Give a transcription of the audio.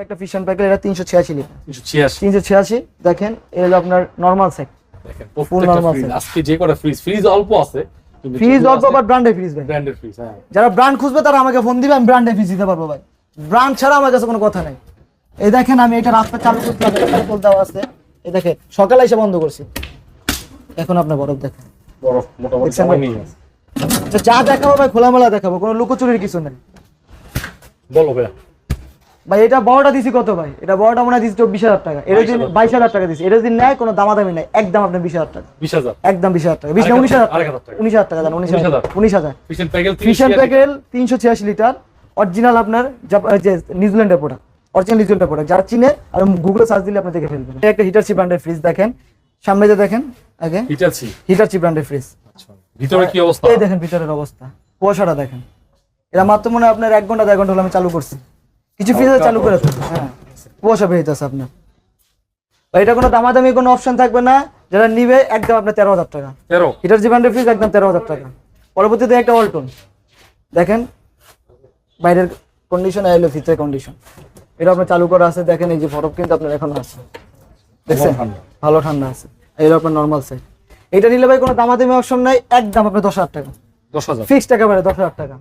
একটা ফিশন প্যাকেল, এটা 386 লিটার। 386 386 দেখেন, এই হলো আপনার নরমাল সেট। দেখেন ফুল প্রত্যেকটা নরমাল ফ্রিজ সেট। আজকে যে কটা ফ্রিজ অল্প আছে কিন্তু ফ্রিজ অল্প, আবার ব্র্যান্ডের ফ্রিজ ভাই। Branded fridge. হ্যাঁ, যারা ব্র্যান্ড খুঁজবে তারা আমাকে ফোন দিবে, আমি ব্র্যান্ডের ফ্রিজ দিতে পারবো ভাই। ব্র্যান্ড ছাড়া আমার কাছে কোনো কথা নাই। এই দেখেন আমি এটা রাস্তা চালু করতে দেওয়া আছে, এই দেখেন সকালে এসে বন্ধ করছি, এখন আপনার বরফ দেখেন। বরফ মোটামুটি দেখছেন সময় ভাই? নিয়ে আছে। তো যা দেখাবো ভাই খোলামেলা দেখাবো, কোনো লুকোচুরির কিছু নেই বলো ভাইয়া। ভাই। এটা বড়টা দিছি কত ভাই? এটা বড়টা মনে হয় দিছি 24,000 টাকা। এর দিন 22,000 টাকা দিছি। এর দিন নেয় কোনো দামাদামি নাই, একদম আপনার 20,000 টাকা। 20,000 একদম 20,000 টাকা। 20 না 19,000 টাকা। 19,000 টাকা দেন। 19,000 ফিশন প্যাকেল ফিশন প্যাকেল 386 লিটার অরিজিনাল, আপনার যে নিউজিল্যান্ডের প্রোডাক্ট, অরিজিনাল নিউজিল্যান্ডের প্রোডাক্ট। যারা চিনে আর গুগলে সার্চ দিলে আপনি দেখে ফেলবেন। এটা একটা হিটারসি ব্র্যান্ডের ফ্রিজ দেখেন, সামনে যে দেখেন আগে হিটারসি ব্র্যান্ডের ফ্রিজ। আচ্ছা, ভিতরে কি অবস্থা? এই দেখেন ভিতরের অবস্থা, কুয়াশাটা দেখেন। এটা মাত্র মনে হয় আপনার 1 ঘন্টা 1.5 ঘন্টা হলো আমি চালু করছি, কিছু ফ্রিজে চালু করে ফেলছি। হ্যাঁ, কুয়াশা বেরিয়েছে আপনার। এটা কোনো দামাদামি কোনো অপশন থাকবে না, যারা নিবে একদম আপনার 13,000 টাকা। 13 হিটারসি ব্র্যান্ডের ফ্রিজ একদম 13,000 টাকা। পরবর্তীতে একটা ওয়ালটন দেখেন, বাইরের কন্ডিশন আর হলো ভিতরের কন্ডিশন। এটা আপনার চালু করা আছে, দেখেন এই যে বরফ কিন্তু আপনার এখনো আছে, দেখছেন ভালো ঠান্ডা আছে। এই হলো আপনার নরমাল সেট। এটা নিলে ভাই কোনো দামাদামি অপশন নাই, একদম আপনার 10,000 টাকা। 10,000 ফিক্সড একেবারে 10,000 টাকা।